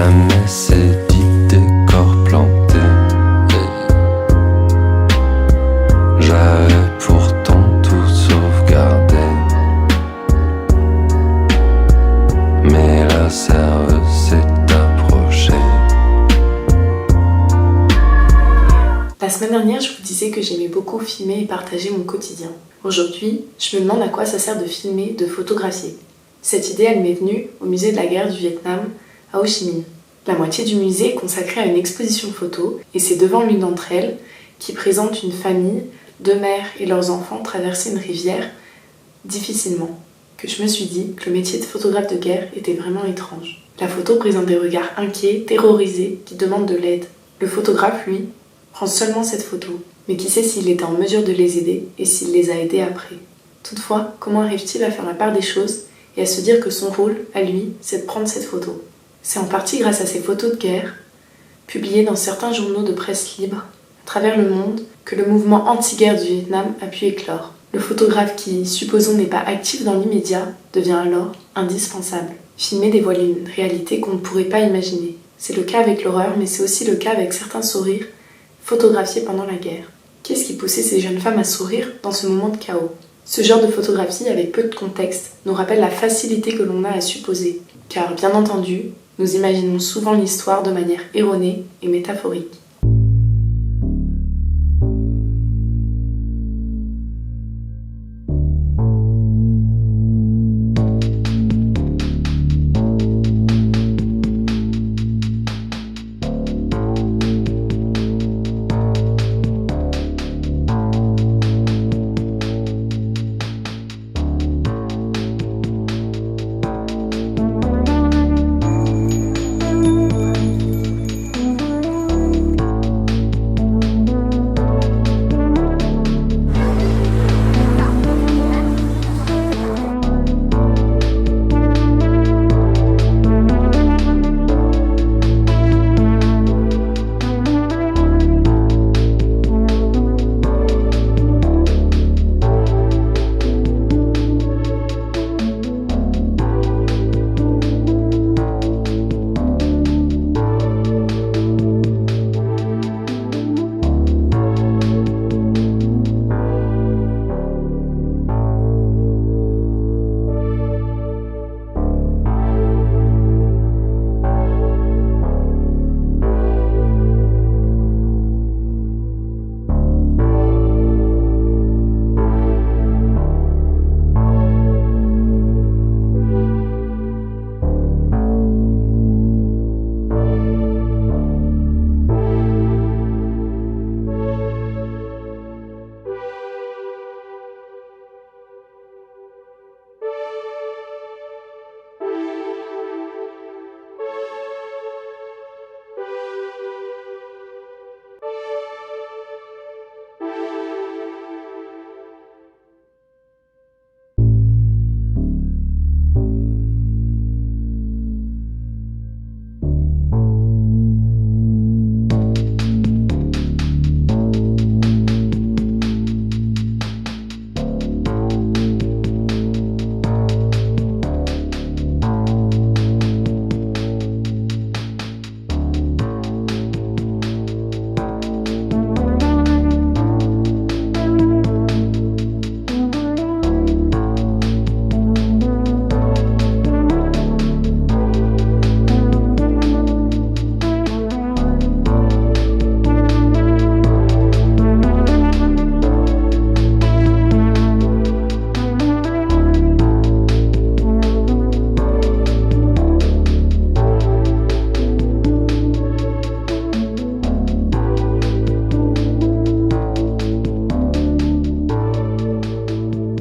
jamais c'est dit décor planté. J'avais pourtant tout sauvegardé, mais la serveuse s'est approchée. La semaine dernière, je vous disais que j'aimais beaucoup filmer et partager mon quotidien. Aujourd'hui, je me demande à quoi ça sert de filmer, de photographier. Cette idée, elle m'est venue au musée de la guerre du Vietnam, à Ho Chi Minh. La moitié du musée est consacrée à une exposition photo, et c'est devant l'une d'entre elles, qui présente une famille, deux mères et leurs enfants traverser une rivière, difficilement, que je me suis dit que le métier de photographe de guerre était vraiment étrange. La photo présente des regards inquiets, terrorisés, qui demandent de l'aide. Le photographe, lui, prend seulement cette photo, mais qui sait s'il était en mesure de les aider et s'il les a aidés après. Toutefois, comment arrive-t-il à faire la part des choses et à se dire que son rôle, à lui, c'est de prendre cette photo? C'est en partie grâce à ces photos de guerre, publiées dans certains journaux de presse libre, à travers le monde, que le mouvement anti-guerre du Vietnam a pu éclore. Le photographe qui, supposons, n'est pas actif dans l'immédiat, devient alors indispensable. Filmer dévoile une réalité qu'on ne pourrait pas imaginer. C'est le cas avec l'horreur, mais c'est aussi le cas avec certains sourires photographiés pendant la guerre. Qu'est-ce qui poussait ces jeunes femmes à sourire dans ce moment de chaos? Ce genre de photographie, avec peu de contexte, nous rappelle la facilité que l'on a à supposer, car bien entendu, nous imaginons souvent l'histoire de manière erronée et métaphorique.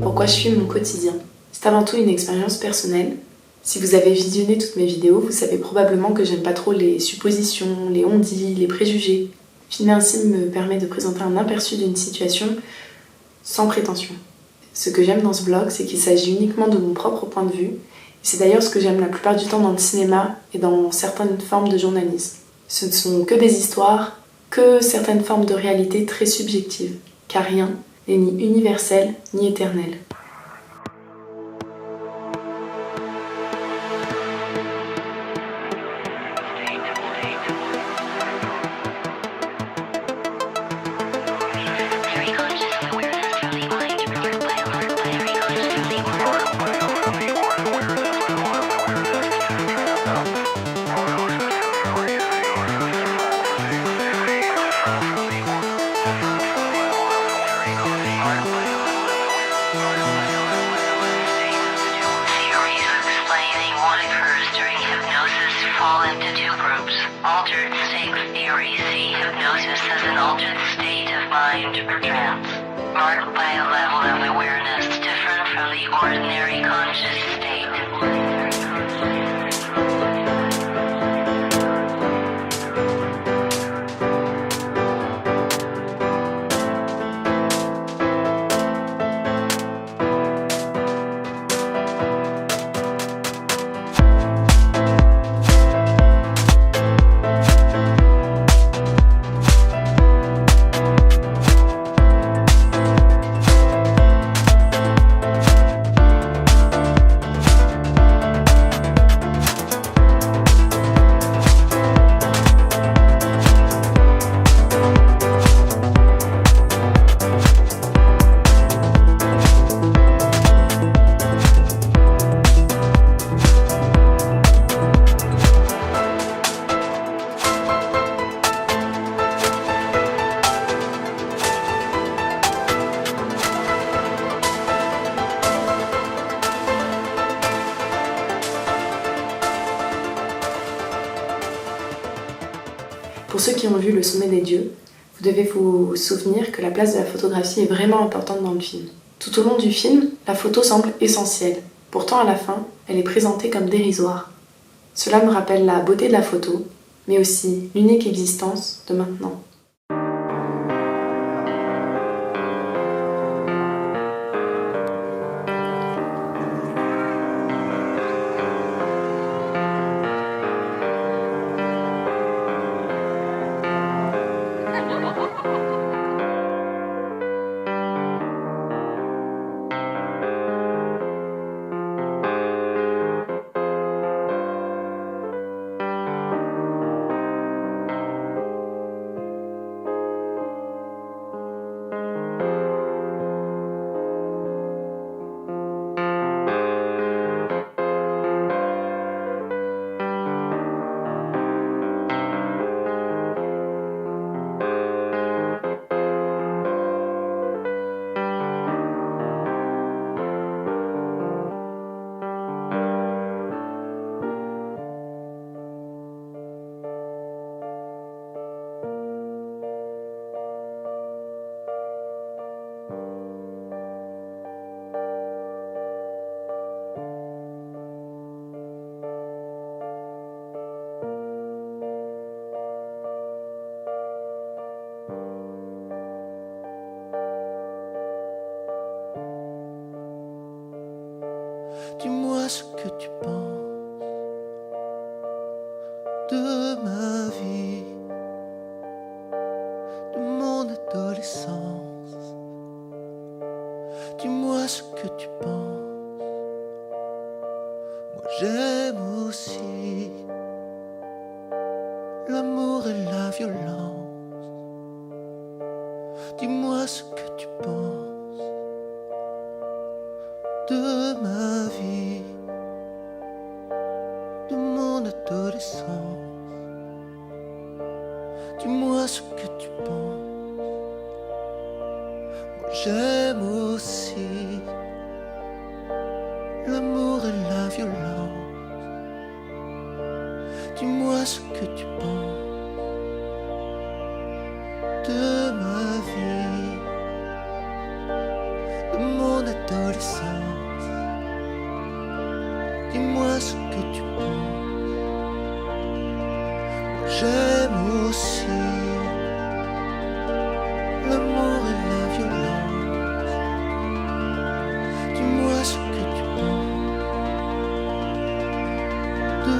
Pourquoi je filme mon quotidien? C'est avant tout une expérience personnelle. Si vous avez visionné toutes mes vidéos, vous savez probablement que j'aime pas trop les suppositions, les on-dit, les préjugés. Filmer ainsi me permet de présenter un aperçu d'une situation sans prétention. Ce que j'aime dans ce vlog, c'est qu'il s'agit uniquement de mon propre point de vue. C'est d'ailleurs ce que j'aime la plupart du temps dans le cinéma et dans certaines formes de journalisme. Ce ne sont que des histoires, que certaines formes de réalité très subjectives, car rien n'est ni universel ni éternel. mind or trance, marked by a level of awareness different from the ordinary conscious state. Pour ceux qui ont vu Le Sommet des Dieux, vous devez vous souvenir que la place de la photographie est vraiment importante dans le film. Tout au long du film, la photo semble essentielle. Pourtant, à la fin, elle est présentée comme dérisoire. Cela me rappelle la beauté de la photo, mais aussi l'unique existence de maintenant. Dis-moi ce que tu penses de ma vie, de mon adolescence. Dis-moi ce que tu penses. Moi j'aime aussi l'amour et la violence. Dis-moi ce que tu penses de ma vie, de mon adolescence. Dis-moi ce que tu penses. Moi j'aime aussi l'amour et la violence. Dis-moi ce que tu penses de ma vie, de mon adolescence. Dis-moi ce que tu penses. Moi j'aime aussi l'amour et la violence. Dis-moi ce que tu penses de